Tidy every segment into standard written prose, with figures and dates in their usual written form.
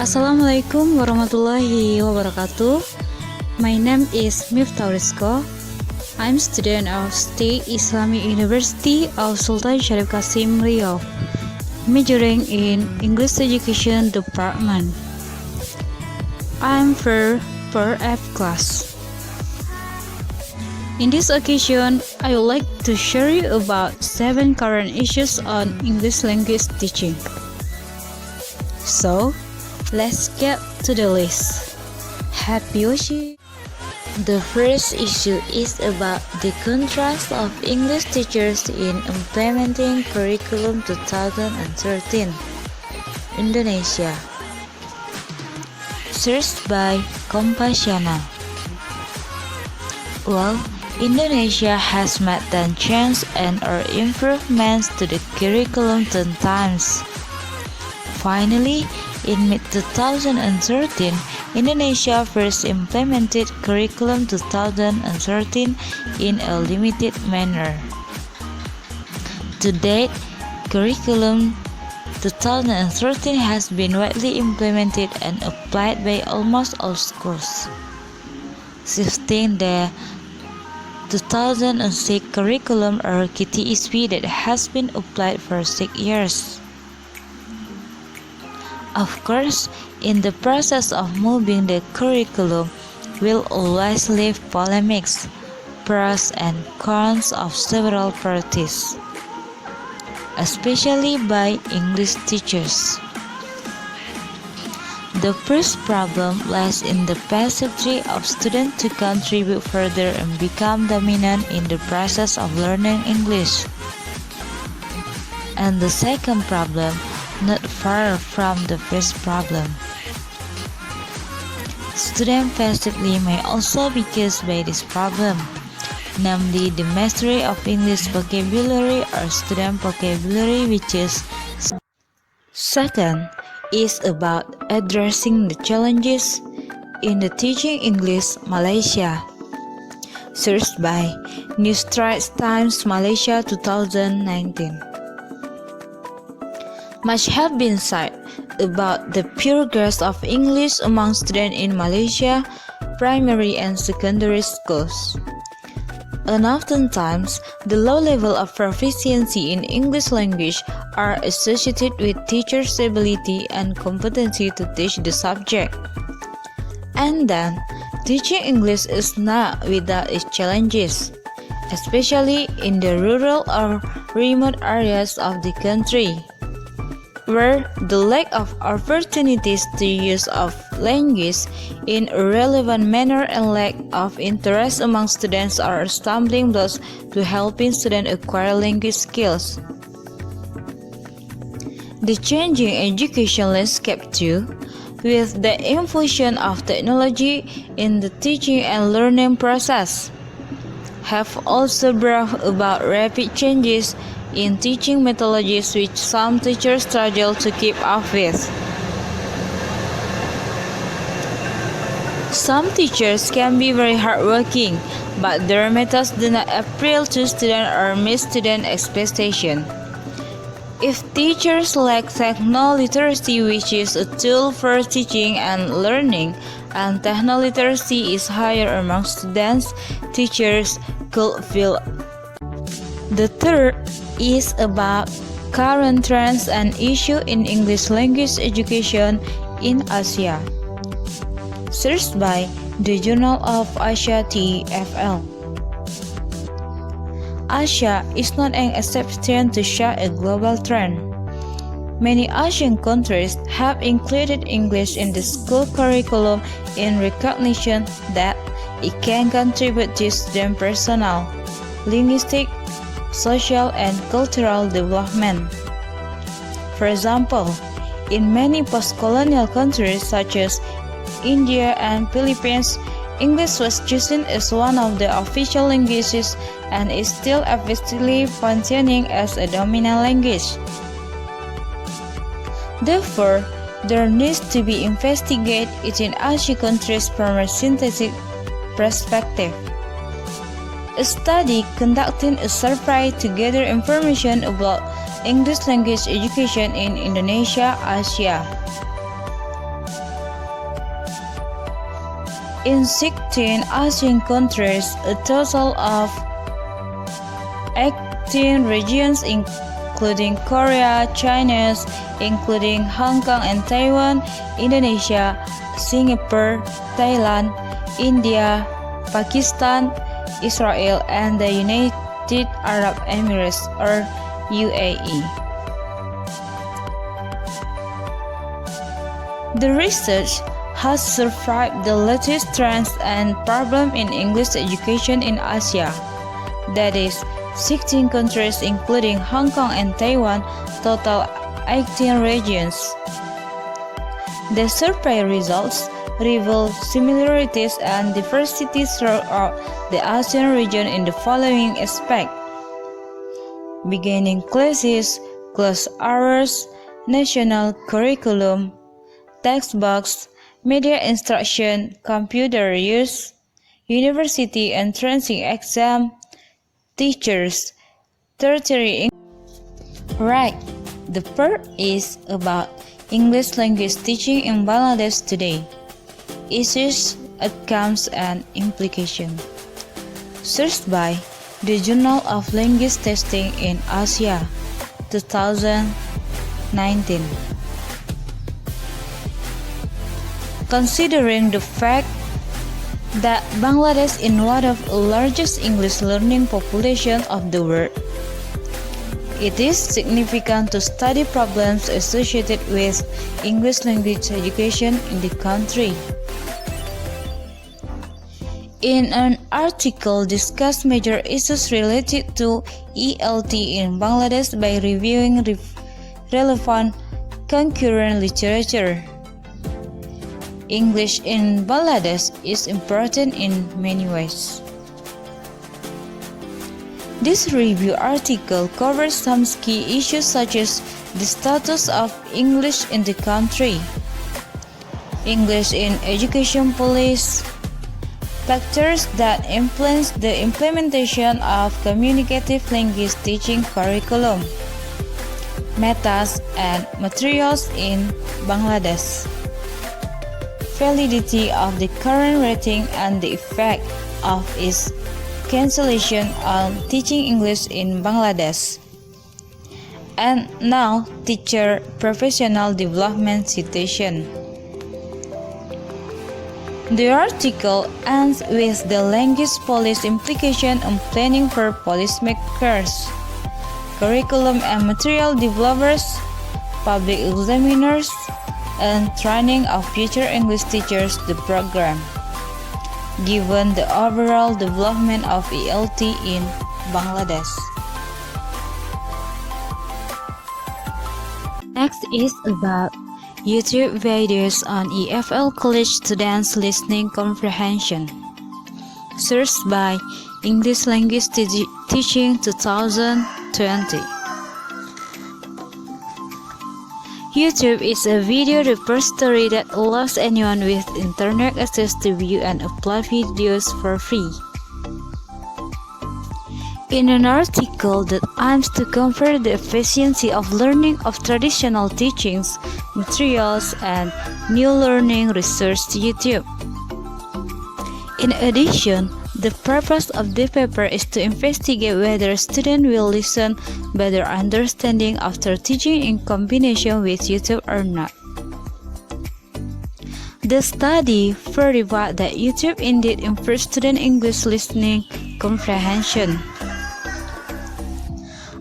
Assalamualaikum warahmatullahi wabarakatuh. My name is Miftahu Rizqoh. I'm student of State Islamic University of Sultan Syarif Qasim, Riau, majoring in English Education Department. I'm for F class. In this occasion, I would like to share you about 7 current issues on English language teaching. So, let's get to the list. Happy watching! The first issue is about the contrast of English teachers in implementing curriculum 2013. Indonesia. Searched by Compasiana. Well, Indonesia has made 10 changes and/or improvements to the curriculum 10 times. Finally, in mid-2013, Indonesia first implemented curriculum 2013 in a limited manner. To date, curriculum 2013 has been widely implemented and applied by almost all schools, shifting the 2006 curriculum or KTSP that has been applied for 6 years. Of course, in the process of moving the curriculum will always leave polemics, pros and cons of several parties, especially by English teachers. The first problem lies in the passivity of students to contribute further and become dominant in the process of learning English. And the second problem, not far from the first problem, students passively may also be caused by this problem, namely the mastery of English vocabulary or student vocabulary, which is second is about addressing the challenges in the teaching English Malaysia. Searched by New Straits Times Malaysia 2019. Much have been said about the poor grasp of English among students in Malaysia, primary and secondary schools. And oftentimes, the low level of proficiency in English language are associated with teachers' ability and competency to teach the subject. And then, teaching English is not without its challenges, especially in the rural or remote areas of the country, where the lack of opportunities to use of language in a relevant manner and lack of interest among students are stumbling blocks to helping students acquire language skills. The changing education landscape too, with the infusion of technology in the teaching and learning process, have also brought about rapid changes in teaching methodologies which some teachers struggle to keep up with. Some teachers can be very hardworking, but their methods do not appeal to students or meet student expectations. If teachers lack techno literacy, which is a tool for teaching and learning, and techno literacy is higher among students, teachers could feel. The third is about current trends and issues in English language education in Asia. Searched by the Journal of Asia TEFL. Asia is not an exception to such a global trend. Many Asian countries have included English in the school curriculum in recognition that it can contribute to student personal, linguistic, social and cultural development. For example, in many post-colonial countries such as India and Philippines, English was chosen as one of the official languages and is still effectively functioning as a dominant language. Therefore, there needs to be investigated in Asian countries from a synthetic perspective. A study conducting a survey to gather information about English language education in Indonesia, Asia. In 16 Asian countries, a total of 18 regions including Korea, China, including Hong Kong and Taiwan, Indonesia, Singapore, Thailand, India, Pakistan, Israel, and the United Arab Emirates or UAE. The research has survived the latest trends and problems in English education in Asia. That is, 16 countries including Hong Kong and Taiwan, total 18 regions. The survey results reveal similarities and diversities throughout the ASEAN region in the following aspects: beginning classes, class hours, national curriculum, textbooks, media instruction, computer use, university entrancing exam, teachers, tertiary. Right, the part is about English language teaching in Bangladesh today. Issues, outcomes, and implications. Searched by the Journal of Language Testing in Asia, 2019. Considering the fact that Bangladesh is one of the largest English learning populations of the world, it is significant to study problems associated with English language education in the country. In an article discuss major issues related to ELT in Bangladesh by reviewing relevant concurrent literature. English in Bangladesh is important in many ways. This review article covers some key issues such as the status of English in the country, English in education policy, factors that influence the implementation of communicative language teaching curriculum, methods and materials in Bangladesh, validity of the current rating and the effect of its cancellation on teaching English in Bangladesh. And now, teacher professional development situation. The article ends with the language policy implication on planning for policymakers, curriculum and material developers, public examiners, and training of future English teachers the program, given the overall development of ELT in Bangladesh. Next is about YouTube videos on EFL College students listening comprehension. Searched by English Language Teaching 2020. YouTube is a video repository that allows anyone with internet access to view and upload videos for free. In an article that aims to compare the efficiency of learning of traditional teachings, materials, and new learning research to YouTube. In addition, the purpose of the paper is to investigate whether students will listen better understanding after teaching in combination with YouTube or not. The study verified that YouTube indeed improves student English listening comprehension.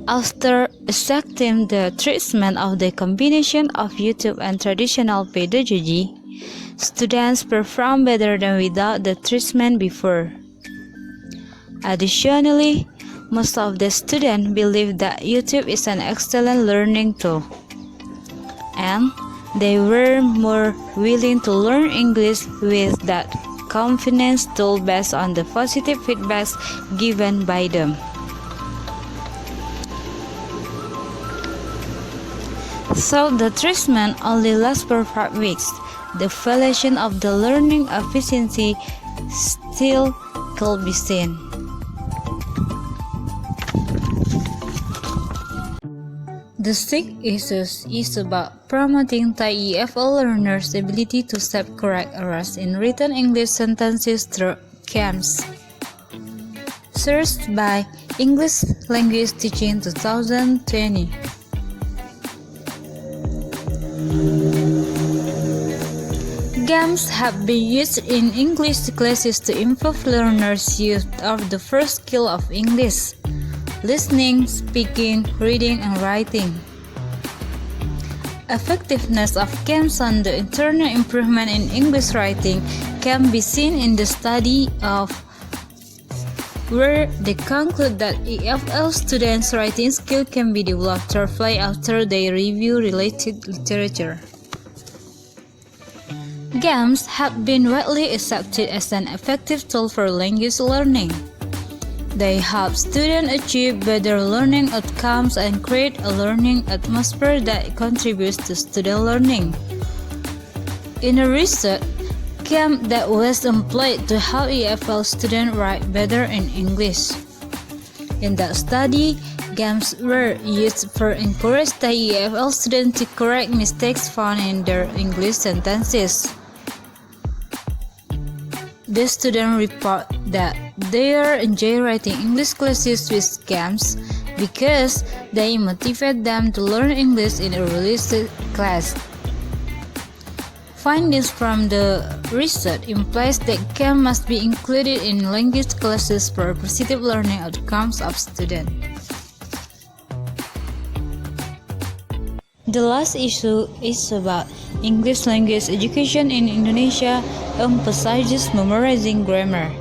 After accepting the treatment of the combination of YouTube and traditional pedagogy, students perform better than without the treatment before. Additionally, most of the students believe that YouTube is an excellent learning tool, and they were more willing to learn English with that confidence tool based on the positive feedbacks given by them. So the treatment only lasts for 5 weeks. The evaluation of the learning efficiency still could be seen. The sixth issue is about promoting Thai EFL learners' ability to self-correct errors in written English sentences through camps. Sourced by English Language Teaching 2020. Games have been used in English classes to improve learners' use of the first skill of English: listening, speaking, reading, and writing. Effectiveness of games on the internal improvement in English writing can be seen in the study of where they conclude that EFL students' writing skill can be developed through play after they review related literature. Games have been widely accepted as an effective tool for language learning. They help students achieve better learning outcomes and create a learning atmosphere that contributes to student learning. In a research camp that was employed to help EFL students write better in English. In that study, games were used for encourage the EFL students to correct mistakes found in their English sentences. The students report that they enjoy writing English classes with games because they motivate them to learn English in a realistic class. Findings from the research implies that games must be included in language classes for positive learning outcomes of students. The last issue is about English language education in Indonesia emphasizes memorizing grammar,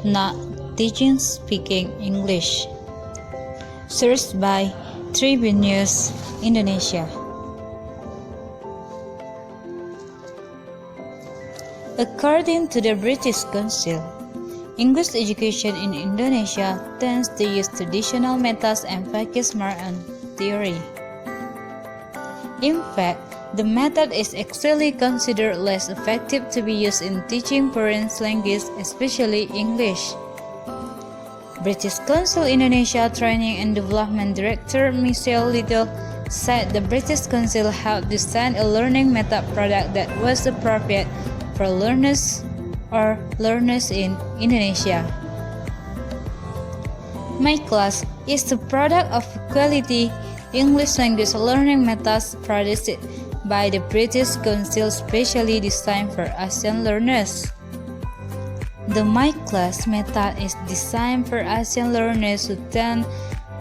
not teaching speaking English. Sourced by Tribun News Indonesia. According to the British Council, English education in Indonesia tends to use traditional methods and focus more on theory. In fact, the method is actually considered less effective to be used in teaching foreign language, especially English. British Council Indonesia Training and Development Director Michelle Little said the British Council helped design a learning method product that was appropriate for learners in Indonesia. My class is the product of quality English language learning methods produced by the British Council specially designed for Asian learners. The My Class method is designed for Asian learners who tend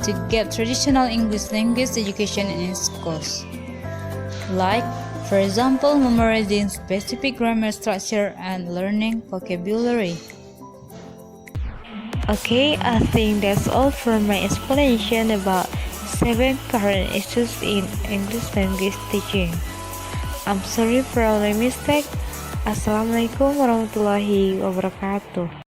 to get traditional English language education in schools, like, for example, memorizing specific grammar structure and learning vocabulary. Okay, I think that's all for my explanation about 7 current issues in English language teaching. I'm sorry for all my mistakes. Assalamualaikum warahmatullahi wabarakatuh.